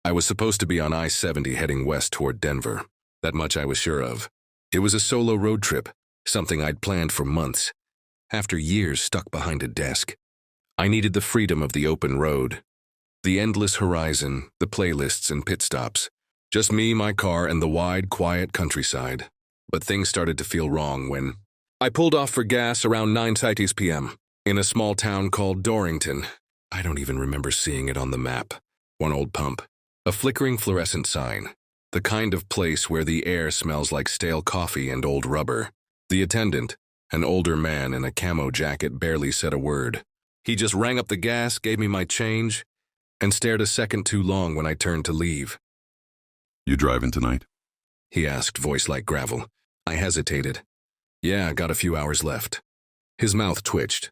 I was supposed to be on I-70 heading west toward Denver. That much I was sure of. It was a solo road trip, something I'd planned for months. After years stuck behind a desk, I needed the freedom of the open road, the endless horizon, the playlists and pit stops. Just me, my car, and the wide, quiet countryside. But things started to feel wrong when I pulled off for gas around 9:30 p.m. in a small town called Dorrington. I don't even remember seeing it on the map. One old pump, a flickering fluorescent sign, the kind of place where the air smells like stale coffee and old rubber. The attendant, an older man in a camo jacket, barely said a word. He just rang up the gas, gave me my change, and stared a second too long when I turned to leave. "You driving tonight?" He asked, voice like gravel. I hesitated. Yeah, got a few hours left. His mouth twitched.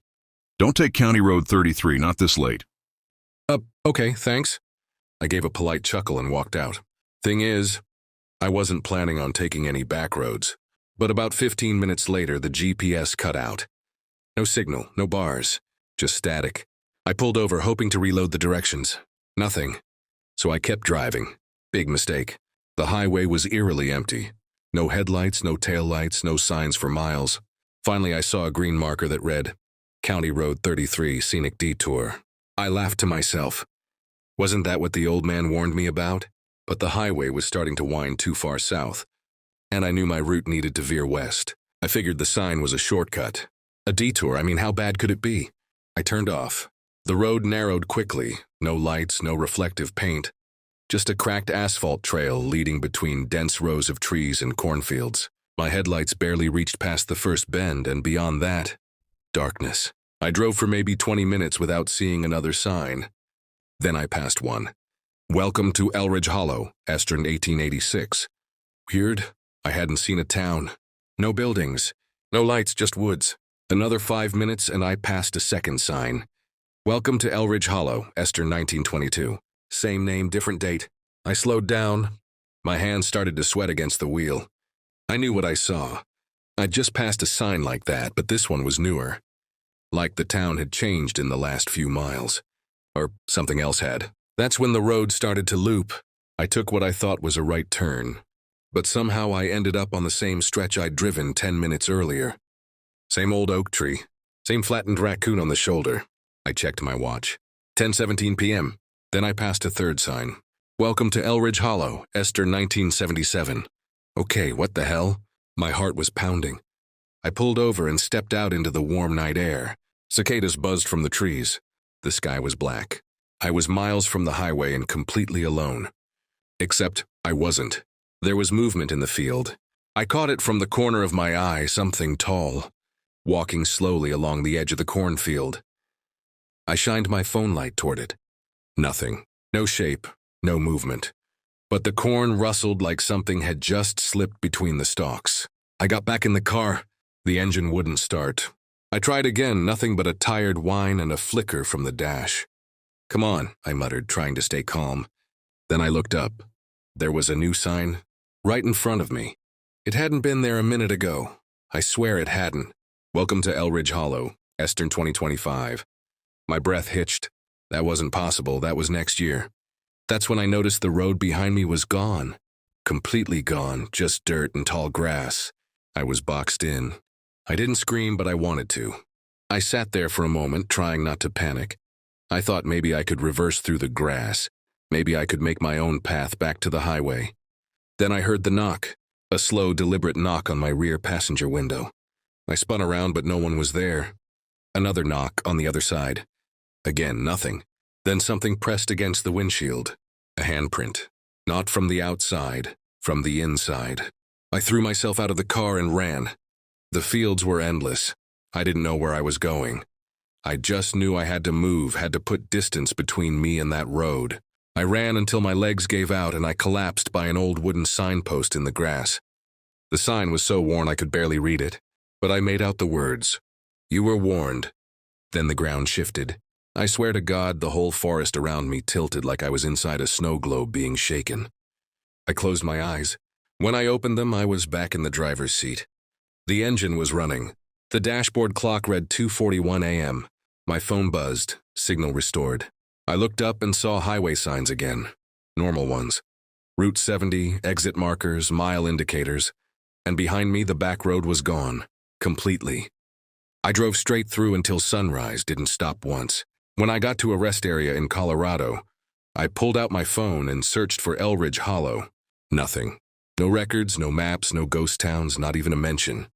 "Don't take County Road 33, not this late." Okay, thanks. I gave a polite chuckle and walked out. Thing is, I wasn't planning on taking any back roads, but about 15 minutes later the GPS cut out. No signal, no bars, just static. I pulled over hoping to reload the directions. Nothing. So I kept driving. Big mistake. The highway was eerily empty. No headlights, no taillights, no signs for miles. Finally, I saw a green marker that read, County Road 33, Scenic Detour. I laughed to myself. Wasn't that what the old man warned me about? But the highway was starting to wind too far south, and I knew my route needed to veer west. I figured the sign was a shortcut. A detour, how bad could it be? I turned off. The road narrowed quickly. No lights, no reflective paint. Just a cracked asphalt trail leading between dense rows of trees and cornfields. My headlights barely reached past the first bend, and beyond that, darkness. I drove for maybe 20 minutes without seeing another sign. Then I passed one. Welcome to Elridge Hollow, Eastern 1886. Weird. I hadn't seen a town. No buildings. No lights, just woods. Another 5 minutes and I passed a second sign. Welcome to Elridge Hollow, Eastern 1922. Same name, different date. I slowed down. My hands started to sweat against the wheel. I knew what I saw. I'd just passed a sign like that, but this one was newer. Like the town had changed in the last few miles. Or something else had. That's when the road started to loop. I took what I thought was a right turn. But somehow I ended up on the same stretch I'd driven 10 minutes earlier. Same old oak tree. Same flattened raccoon on the shoulder. I checked my watch. 10:17 p.m. Then I passed a third sign. Welcome to Elridge Hollow, Eastern 1977. Okay, what the hell? My heart was pounding. I pulled over and stepped out into the warm night air. Cicadas buzzed from the trees. The sky was black. I was miles from the highway and completely alone. Except I wasn't. There was movement in the field. I caught it from the corner of my eye, something tall, walking slowly along the edge of the cornfield. I shined my phone light toward it. Nothing. No shape. No movement. But the corn rustled like something had just slipped between the stalks. I got back in the car. The engine wouldn't start. I tried again, nothing but a tired whine and a flicker from the dash. Come on, I muttered, trying to stay calm. Then I looked up. There was a new sign, right in front of me. It hadn't been there a minute ago. I swear it hadn't. Welcome to Elridge Hollow, Eastern 2025. My breath hitched. That wasn't possible, that was next year. That's when I noticed the road behind me was gone. Completely gone, just dirt and tall grass. I was boxed in. I didn't scream, but I wanted to. I sat there for a moment, trying not to panic. I thought maybe I could reverse through the grass. Maybe I could make my own path back to the highway. Then I heard the knock, a slow, deliberate knock on my rear passenger window. I spun around, but no one was there. Another knock on the other side. Again, nothing. Then something pressed against the windshield. A handprint. Not from the outside, from the inside. I threw myself out of the car and ran. The fields were endless. I didn't know where I was going. I just knew I had to move, had to put distance between me and that road. I ran until my legs gave out and I collapsed by an old wooden signpost in the grass. The sign was so worn I could barely read it, but I made out the words. You were warned. Then the ground shifted. I swear to God, the whole forest around me tilted like I was inside a snow globe being shaken. I closed my eyes. When I opened them, I was back in the driver's seat. The engine was running. The dashboard clock read 2:41 a.m. My phone buzzed, signal restored. I looked up and saw highway signs again. normal ones. Route 70, exit markers, mile indicators, and behind me the back road was gone, completely. I drove straight through until sunrise, didn't stop once. When I got to a rest area in Colorado, I pulled out my phone and searched for Elridge Hollow. Nothing. No records, no maps, no ghost towns, not even a mention.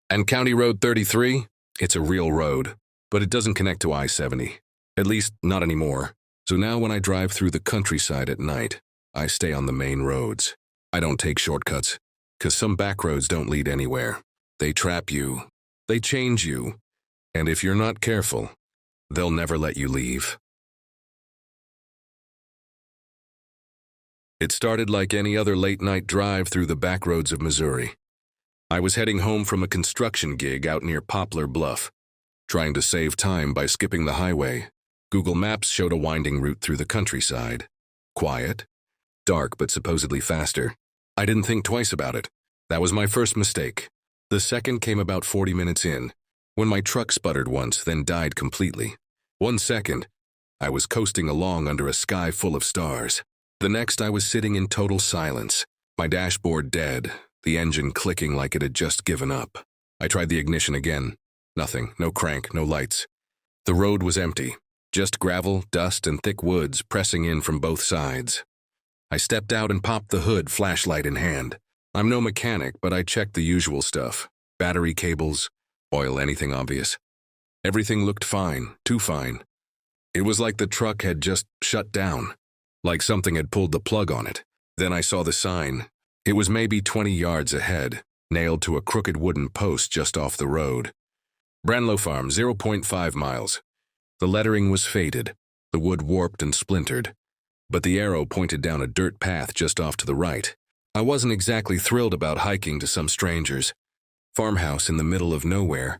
And County Road 33? It's a real road, but it doesn't connect to I-70. At least, not anymore. So now when I drive through the countryside at night, I stay on the main roads. I don't take shortcuts, because some back roads don't lead anywhere. They trap you. They change you. And if you're not careful, they'll never let you leave. It started like any other late-night drive through the back roads of Missouri. I was heading home from a construction gig out near Poplar Bluff, trying to save time by skipping the highway. Google Maps showed a winding route through the countryside. Quiet, dark but supposedly faster. I didn't think twice about it. That was my first mistake. The second came about 40 minutes in, when my truck sputtered once, then died completely. 1 second, I was coasting along under a sky full of stars. The next, I was sitting in total silence, my dashboard dead, the engine clicking like it had just given up. I tried the ignition again. Nothing, no crank, no lights. The road was empty, just gravel, dust, and thick woods pressing in from both sides. I stepped out and popped the hood, flashlight in hand. I'm no mechanic, but I checked the usual stuff. Battery cables, oil, anything obvious. Everything looked fine, too fine. It was like the truck had just shut down, like something had pulled the plug on it. Then I saw the sign. It was maybe 20 yards ahead, nailed to a crooked wooden post just off the road. Branlow Farm, 0.5 miles. The lettering was faded, the wood warped and splintered, but the arrow pointed down a dirt path just off to the right. I wasn't exactly thrilled about hiking to some stranger's farmhouse in the middle of nowhere,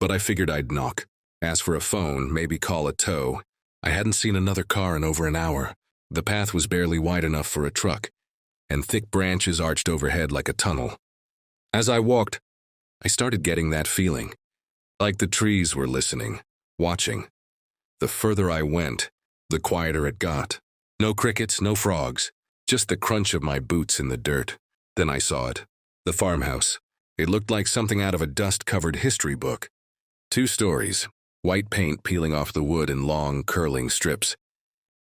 but I figured I'd knock, ask for a phone, maybe call a tow. I hadn't seen another car in over an hour. The path was barely wide enough for a truck, and thick branches arched overhead like a tunnel. As I walked, I started getting that feeling, like the trees were listening, watching. The further I went, the quieter it got. No crickets, no frogs, just the crunch of my boots in the dirt. Then I saw it, the farmhouse. It looked like something out of a dust-covered history book. 2 stories, white paint peeling off the wood in long, curling strips.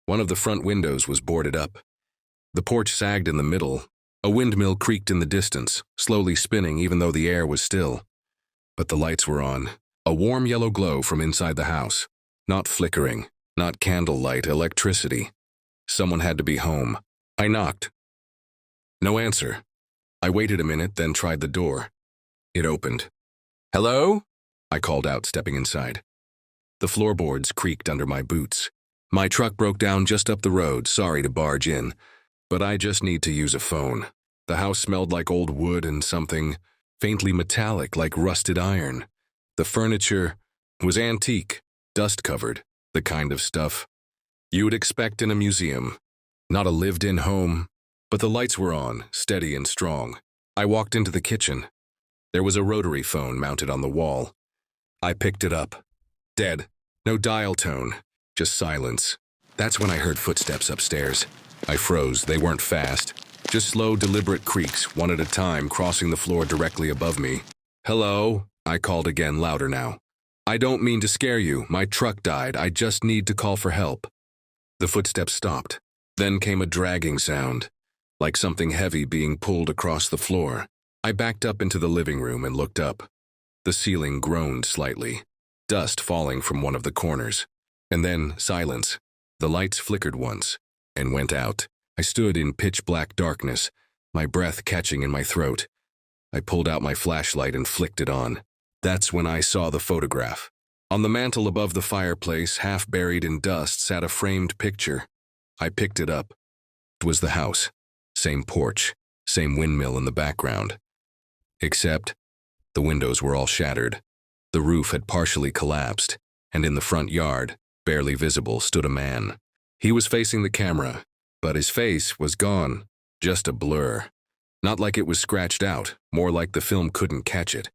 One of the front windows was boarded up. The porch sagged in the middle. A windmill creaked in the distance, slowly spinning even though the air was still. But the lights were on, a warm yellow glow from inside the house. Not flickering, not candlelight, electricity. Someone had to be home. I knocked. No answer. I waited a minute, then tried the door. It opened. "Hello?" I called out, stepping inside. The floorboards creaked under my boots. My truck broke down just up the road, sorry to barge in, but I just need to use a phone. The house smelled like old wood and something faintly metallic like rusted iron. The furniture was antique, dust-covered, the kind of stuff you would expect in a museum. Not a lived-in home, but the lights were on, steady and strong. I walked into the kitchen. There was a rotary phone mounted on the wall. I picked it up. Dead. No dial tone, just silence. That's when I heard footsteps upstairs. I froze. They weren't fast, just slow, deliberate creaks, one at a time, crossing the floor directly above me. "Hello?" I called again, louder now. "I don't mean to scare you. My truck died. I just need to call for help." The footsteps stopped. Then came a dragging sound, like something heavy being pulled across the floor. I backed up into the living room and looked up. The ceiling groaned slightly, dust falling from one of the corners. And then silence. The lights flickered once and went out. I stood in pitch-black darkness, my breath catching in my throat. I pulled out my flashlight and flicked it on. That's when I saw the photograph. On the mantel above the fireplace, half buried in dust, sat a framed picture. I picked it up. It was the house. Same porch, same windmill in the background. Except the windows were all shattered. The roof had partially collapsed, and in the front yard, barely visible, stood a man. He was facing the camera, but his face was gone, just a blur. Not like it was scratched out, more like the film couldn't catch it,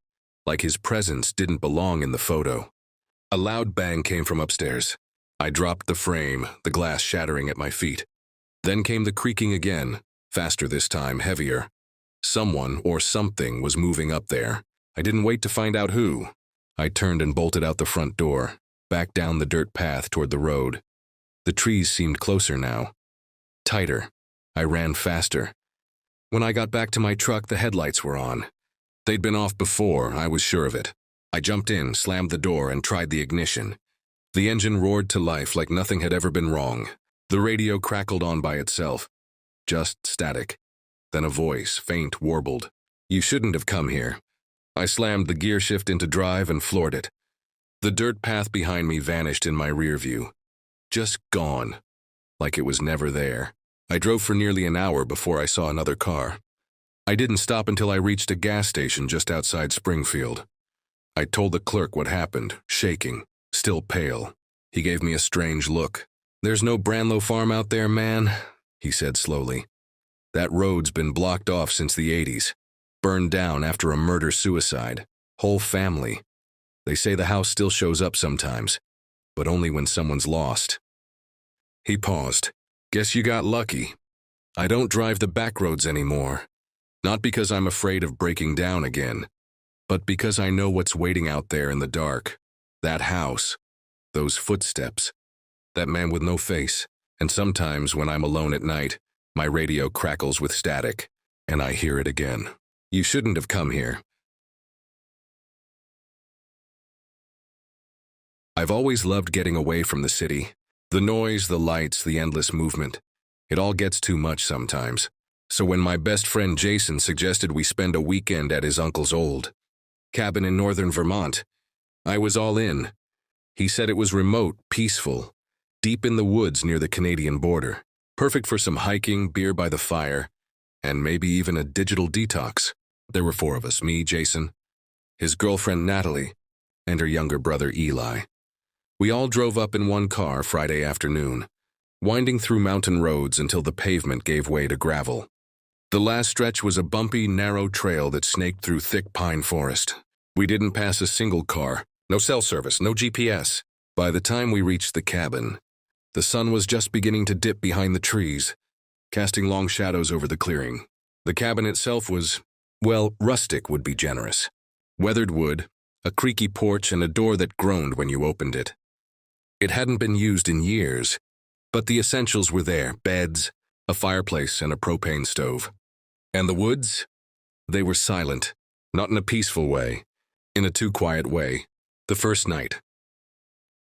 like his presence didn't belong in the photo. A loud bang came from upstairs. I dropped the frame, the glass shattering at my feet. Then came the creaking again, faster this time, heavier. Someone or something was moving up there. I didn't wait to find out who. I turned and bolted out the front door, back down the dirt path toward the road. The trees seemed closer now. Tighter. I ran faster. When I got back to my truck, the headlights were on. They'd been off before, I was sure of it. I jumped in, slammed the door, and tried the ignition. The engine roared to life like nothing had ever been wrong. The radio crackled on by itself. Just static. Then a voice, faint, warbled. "You shouldn't have come here." I slammed the gear shift into drive and floored it. The dirt path behind me vanished in my rear view. Just gone. Like it was never there. I drove for nearly an hour before I saw another car. I didn't stop until I reached a gas station just outside Springfield. I told the clerk what happened, shaking, still pale. He gave me a strange look. "There's no Branlow Farm out there, man," he said slowly. "That road's been blocked off since the 80s. Burned down after a murder-suicide. Whole family. They say the house still shows up sometimes, but only when someone's lost." He paused. "Guess you got lucky. I don't drive the back roads anymore. Not because I'm afraid of breaking down again, but because I know what's waiting out there in the dark. That house. Those footsteps. That man with no face. And sometimes when I'm alone at night, my radio crackles with static, and I hear it again. You shouldn't have come here." I've always loved getting away from the city. The noise, the lights, the endless movement. It all gets too much sometimes. So when my best friend Jason suggested we spend a weekend at his uncle's old cabin in northern Vermont, I was all in. He said it was remote, peaceful, deep in the woods near the Canadian border. Perfect for some hiking, beer by the fire, and maybe even a digital detox. There were 4 of us, me, Jason, his girlfriend Natalie, and her younger brother Eli. We all drove up in one car Friday afternoon, winding through mountain roads until the pavement gave way to gravel. The last stretch was a bumpy, narrow trail that snaked through thick pine forest. We didn't pass a single car, no cell service, no GPS. By the time we reached the cabin, the sun was just beginning to dip behind the trees, casting long shadows over the clearing. The cabin itself was, well, rustic would be generous. Weathered wood, a creaky porch, and a door that groaned when you opened it. It hadn't been used in years, but the essentials were there: beds, a fireplace, and a propane stove. And the woods? They were silent, not in a peaceful way, in a too quiet way. The first night.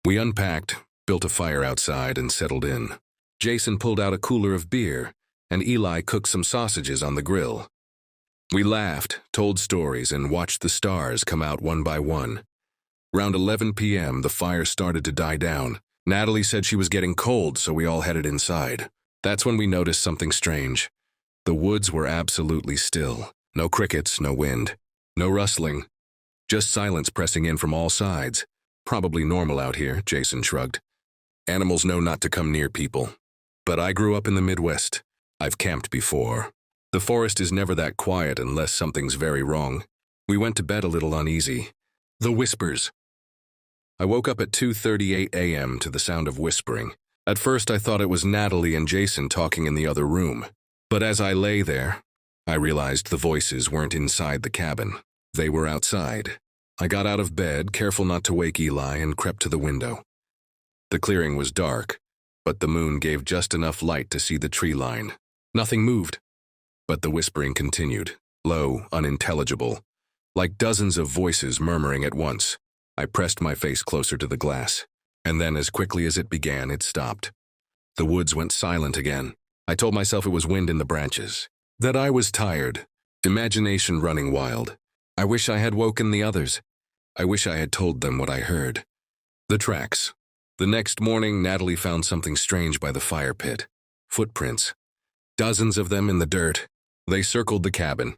We unpacked, built a fire outside, and settled in. Jason pulled out a cooler of beer, and Eli cooked some sausages on the grill. We laughed, told stories, and watched the stars come out one by one. Around 11 p.m., the fire started to die down. Natalie said she was getting cold, so we all headed inside. That's when we noticed something strange. The woods were absolutely still. No crickets, no wind, no rustling. Just silence pressing in from all sides. Probably normal out here, Jason shrugged. Animals know not to come near people. But I grew up in the Midwest. I've camped before. The forest is never that quiet unless something's very wrong. We went to bed a little uneasy. The whispers. I woke up at 2:38 a.m. to the sound of whispering. At first I thought it was Natalie and Jason talking in the other room. But as I lay there, I realized the voices weren't inside the cabin. They were outside. I got out of bed, careful not to wake Eli, and crept to the window. The clearing was dark, but the moon gave just enough light to see the tree line. Nothing moved, but the whispering continued, low, unintelligible, like dozens of voices murmuring at once. I pressed my face closer to the glass, and then as quickly as it began, it stopped. The woods went silent again. I told myself it was wind in the branches, that I was tired, imagination running wild. I wish I had woken the others. I wish I had told them what I heard. The tracks. The next morning, Natalie found something strange by the fire pit. Footprints. Dozens of them in the dirt. They circled the cabin,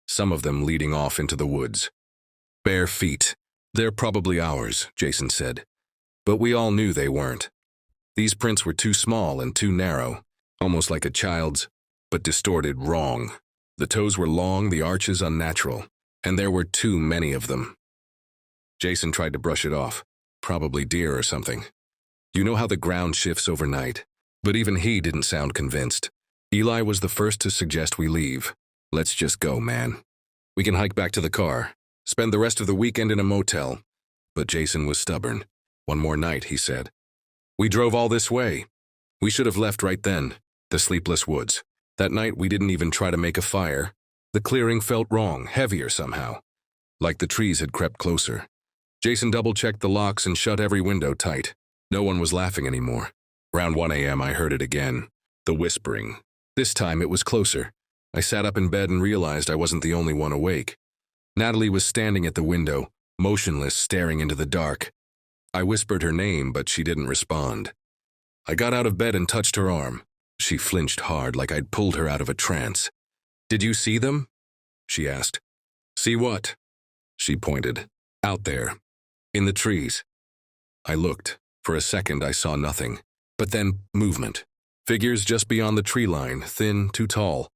some of them leading off into the woods. Bare feet. They're probably ours, Jason said. But we all knew they weren't. These prints were too small and too narrow, almost like a child's, but distorted wrong. The toes were long, the arches unnatural, and there were too many of them. Jason tried to brush it off. Probably deer or something. You know how the ground shifts overnight? But even he didn't sound convinced. Eli was the first to suggest we leave. Let's just go, man. We can hike back to the car, spend the rest of the weekend in a motel. But Jason was stubborn. One more night, he said. We drove all this way. We should have left right then. The sleepless woods. That night we didn't even try to make a fire. The clearing felt wrong, heavier somehow. Like the trees had crept closer. Jason double-checked the locks and shut every window tight. No one was laughing anymore. Around 1 a.m. I heard it again. The whispering. This time it was closer. I sat up in bed and realized I wasn't the only one awake. Natalie was standing at the window, motionless, staring into the dark. I whispered her name, but she didn't respond. I got out of bed and touched her arm. She flinched hard, like I'd pulled her out of a trance. Did you see them? She asked. See what? She pointed. Out there. In the trees. I looked. For a second I saw nothing. But then, movement. Figures just beyond the tree line, thin, too tall.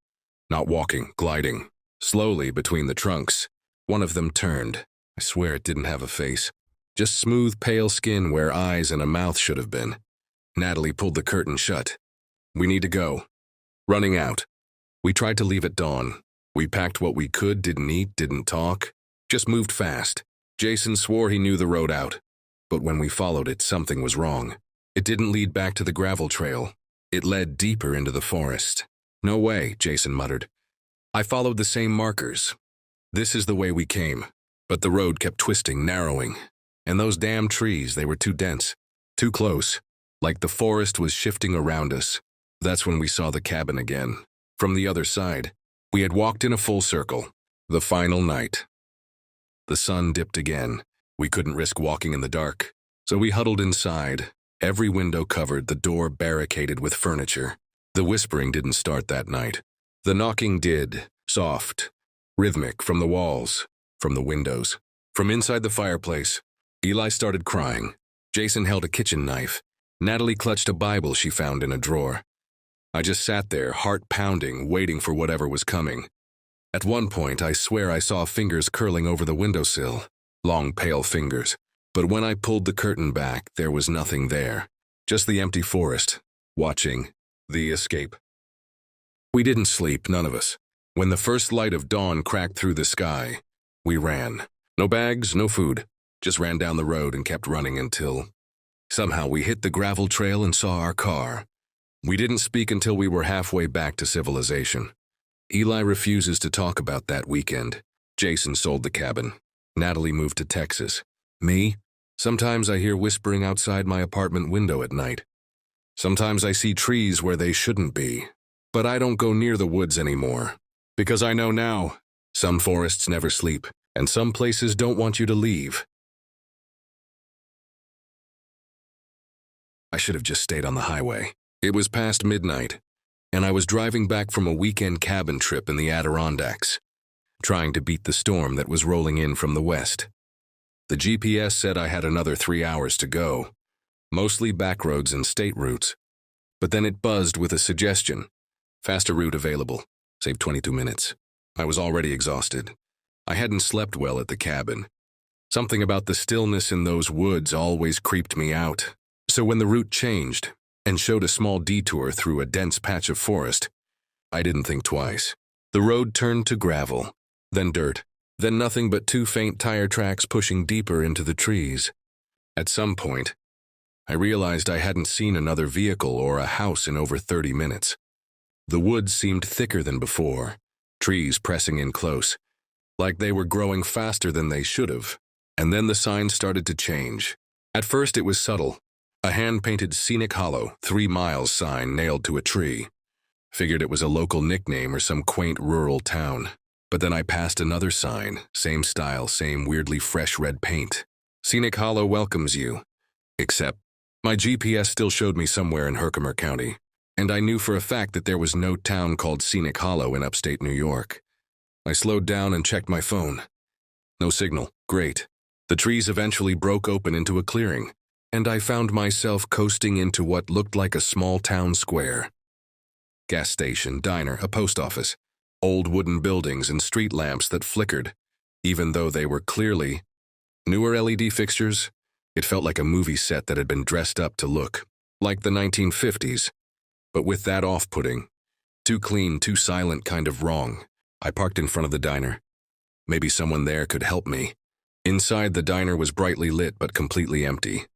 Not walking, gliding. Slowly between the trunks. One of them turned. I swear it didn't have a face. Just smooth, pale skin where eyes and a mouth should have been. Natalie pulled the curtain shut. We need to go. Running out. We tried to leave at dawn. We packed what we could, didn't eat, didn't talk. Just moved fast. Jason swore he knew the road out. But when we followed it, something was wrong. It didn't lead back to the gravel trail. It led deeper into the forest. No way, Jason muttered. I followed the same markers. This is the way we came. But the road kept twisting, narrowing. And those damn trees, they were too dense. Too close. Like the forest was shifting around us. That's when we saw the cabin again. From the other side. We had walked in a full circle. The final night. The sun dipped again. We couldn't risk walking in the dark. So we huddled inside. Every window covered, the door barricaded with furniture. The whispering didn't start that night. The knocking did. Soft. Rhythmic from the walls. From the windows. From inside the fireplace. Eli started crying. Jason held a kitchen knife. Natalie clutched a Bible she found in a drawer. I just sat there, heart pounding, waiting for whatever was coming. At one point, I swear I saw fingers curling over the windowsill. Long, pale fingers. But when I pulled the curtain back, there was nothing there. Just the empty forest, watching the escape. We didn't sleep, none of us. When the first light of dawn cracked through the sky, we ran. No bags, no food. Just ran down the road and kept running until... Somehow we hit the gravel trail and saw our car. We didn't speak until we were halfway back to civilization. Eli refuses to talk about that weekend. Jason sold the cabin. Natalie moved to Texas. Me? Sometimes I hear whispering outside my apartment window at night. Sometimes I see trees where they shouldn't be. But I don't go near the woods anymore. Because I know now, some forests never sleep, and some places don't want you to leave. I should have just stayed on the highway. It was past midnight, and I was driving back from a weekend cabin trip in the Adirondacks, trying to beat the storm that was rolling in from the west. The GPS said I had another 3 hours to go, mostly back roads and state routes. But then it buzzed with a suggestion. Faster route available. Save 22 minutes. I was already exhausted. I hadn't slept well at the cabin. Something about the stillness in those woods always creeped me out. So when the route changed and showed a small detour through a dense patch of forest, I didn't think twice. The road turned to gravel, then dirt, then nothing but 2 faint tire tracks pushing deeper into the trees. At some point, I realized I hadn't seen another vehicle or a house in over 30 minutes. The woods seemed thicker than before, trees pressing in close, like they were growing faster than they should have. And then the sign started to change. At first it was subtle. A hand-painted Scenic Hollow, 3 miles sign nailed to a tree. Figured it was a local nickname or some quaint rural town. But then I passed another sign, same style, same weirdly fresh red paint. Scenic Hollow welcomes you. Except, my GPS still showed me somewhere in Herkimer County, and I knew for a fact that there was no town called Scenic Hollow in upstate New York. I slowed down and checked my phone. No signal. Great. The trees eventually broke open into a clearing, and I found myself coasting into what looked like a small town square. Gas station, diner, a post office, old wooden buildings and street lamps that flickered, even though they were clearly newer LED fixtures. It felt like a movie set that had been dressed up to look like the 1950s. but with that off-putting, too clean, too silent kind of wrong. I parked in front of the diner. Maybe someone there could help me. Inside, the diner was brightly lit but completely empty.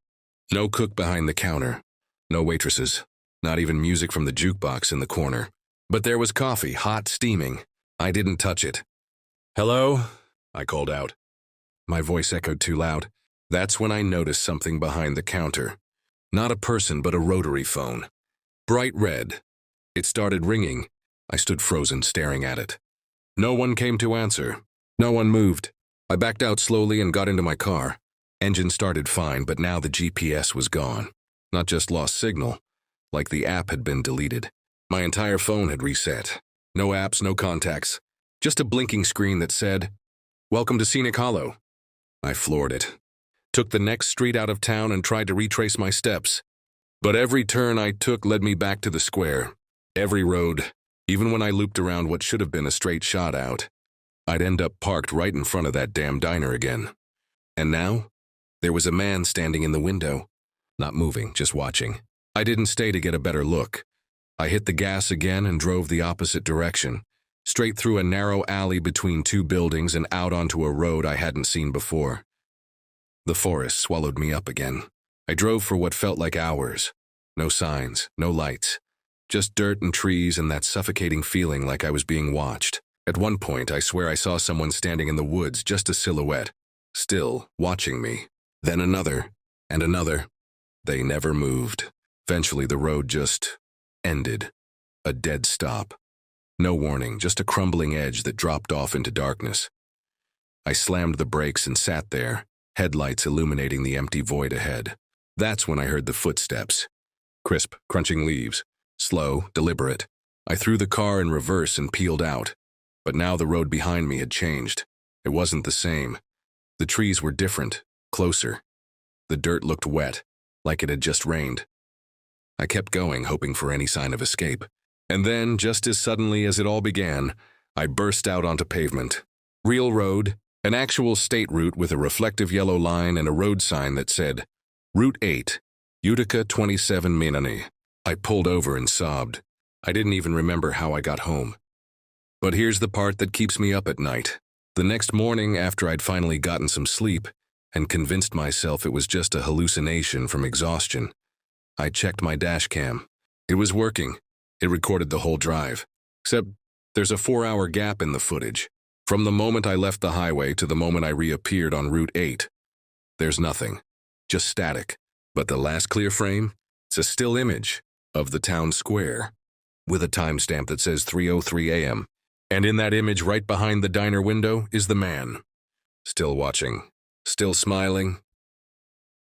No cook behind the counter, no waitresses, not even music from the jukebox in the corner. But there was coffee, hot, steaming. I didn't touch it. "Hello?" I called out. My voice echoed too loud. That's when I noticed something behind the counter. Not a person, but a rotary phone. Bright red. It started ringing. I stood frozen, staring at it. No one came to answer. No one moved. I backed out slowly and got into my car. Engine started fine, but now the GPS was gone. Not just lost signal, like the app had been deleted. My entire phone had reset. No apps, no contacts. Just a blinking screen that said, "Welcome to Scenic Hollow." I floored it. Took the next street out of town and tried to retrace my steps. But every turn I took led me back to the square. Every road, even when I looped around what should have been a straight shot out, I'd end up parked right in front of that damn diner again. And now, there was a man standing in the window, not moving, just watching. I didn't stay to get a better look. I hit the gas again and drove the opposite direction, straight through a narrow alley between two buildings and out onto a road I hadn't seen before. The forest swallowed me up again. I drove for what felt like hours. No signs, no lights. Just dirt and trees and that suffocating feeling like I was being watched. At one point, I swear I saw someone standing in the woods, just a silhouette, still watching me. Then another, and another. They never moved. Eventually, the road just ended. A dead stop. No warning, just a crumbling edge that dropped off into darkness. I slammed the brakes and sat there, headlights illuminating the empty void ahead. That's when I heard the footsteps. Crisp, crunching leaves. Slow, deliberate. I threw the car in reverse and peeled out. But now the road behind me had changed. It wasn't the same. The trees were different, closer. The dirt looked wet, like it had just rained. I kept going, hoping for any sign of escape. And then, just as suddenly as it all began, I burst out onto pavement. Real road, an actual state route with a reflective yellow line and a road sign that said, Route 8, Utica 27 Minani. I pulled over and sobbed. I didn't even remember how I got home. But here's the part that keeps me up at night. The next morning, after I'd finally gotten some sleep and convinced myself it was just a hallucination from exhaustion, I checked my dash cam. It was working. It recorded the whole drive. Except there's a 4-hour gap in the footage. From the moment I left the highway to the moment I reappeared on Route 8. There's nothing. Just static. But the last clear frame? It's a still image of the town square with a timestamp that says 3:03 a.m. And in that image right behind the diner window is the man. Still watching. Still smiling.